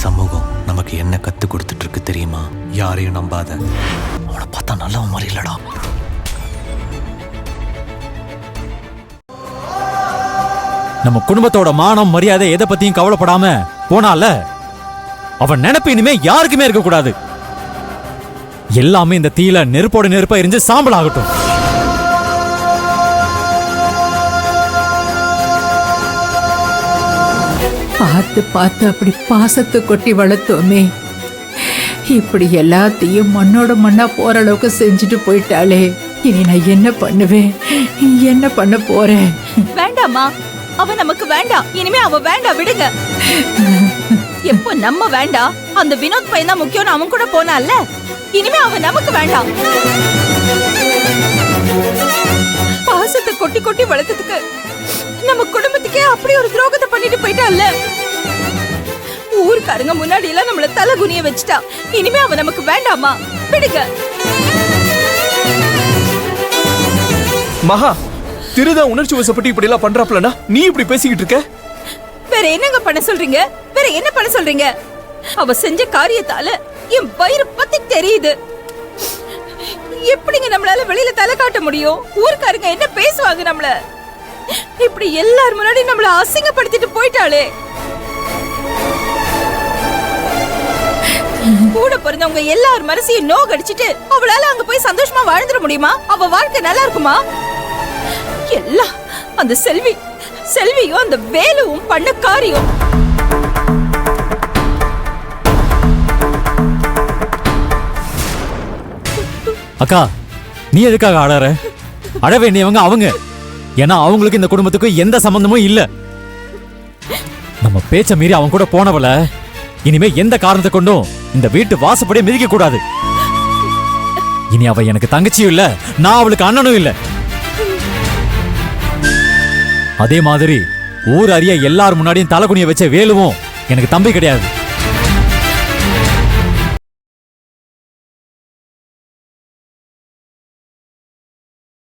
சமூகம் நமக்கு என்ன கத்து கொடுத்துட்டு இருக்கு தெரியுமா? யாரையும் நம்பாத. அவனை பார்த்தா நல்லவன் மாதிரி இல்லடா. நம்ம குடும்பத்தோட மானம் மரியாதை எதை பத்தியும் கவலைப்படாம போனால அவன் நினைப்பு இனிமே யாருக்குமே இருக்க கூடாது. எல்லாமே இந்த தீயில நெருப்போட நெருப்பா எரிஞ்சு சாம்பல் ஆகட்டும். பார்த்து பார்த்து அப்படி பாசத்தை கொட்டி வளர்த்தோமே, இப்படி எல்லாத்தையும் மண்ணோட மண்ணா போற அளவுக்கு செஞ்சுட்டு போயிட்டாளே. இனி நான் என்ன பண்ணுவேன், என்ன பண்ண போறேன்? வேண்டாமா, அவ நமக்கு வேண்டாம். இனிமே அவ வேண்டாம், விடுங்க. எப்போ நம்ம வேண்டாம், அந்த வினோத் பையன் தான் முக்கியம். அவன் கூட போனால, இனிமே அவ நமக்கு வேண்டாம். பாசத்தை கொட்டி கொட்டி வளர்த்ததுக்கு நம்ம குடும்பத்துக்கே அப்படி ஒரு துரோகத்தை பண்ணிட்டு போயிட்டால. ஊருக்காரங்க முன்னாடி எல்லாம் நம்மள தலை குனிய வச்சுட்டா. இனிமே அவ நமக்கு வேண்டாமா, விடுங்க. மகா, திருதான் உணர்ச்சி வசப்பட்டு இப்படி எல்லாம் பண்றாப்லனா நீ இப்படி பேசிக்கிட்டு இருக்க? வேற என்னங்க பண்ண சொல்றீங்க? வேற என்ன பண்ண சொல்றீங்க? அவ செஞ்ச காரியத்தால என் வயிறு பத்தி தெரியுது. எப்படிங்க நம்மளால வெளியில தலை காட்ட முடியும்? ஊருக்காரங்க என்ன பேசுவாங்க நம்மள? இப்படி எல்லாரும் முன்னாடி நம்மள அசிங்கப்படுத்திட்டு போயிட்டாளே. கூட பிறந்தவங்க எல்லார் மனசையும் நோகடிச்சிட்டு அவளால அங்க போய் சந்தோஷமா வாழ்ந்துட முடியுமா? அவ வாழ்க்கை நல்லா இருக்குமா? எல்லாம் அந்த செல்வியும் அந்த வேலுவும் பண்ண காரியம். அக்கா, நீ எதுக்காக அழற? அழ வேண்டியவங்க அவங்க. ஏன்னா அவங்களுக்கு இந்த குடும்பத்துக்கு எந்த சம்பந்தமும் இல்ல. நம்ம பேச்ச மீறி அவன் கூட போனவள இனிமே எந்த காரணத்தை கொண்டும் இந்த வீட்டு வாசப்படியே மிதிக்க கூடாது. இனி அவ எனக்கு தங்கச்சியும் இல்ல, நான் அவளுக்கு அண்ணனும் இல்ல. அதே மாதிரி ஊர் அறிய எல்லார் முன்னாடியும் தலை குனிய வச்ச வேலுவும் எனக்கு தம்பி கிடையாது.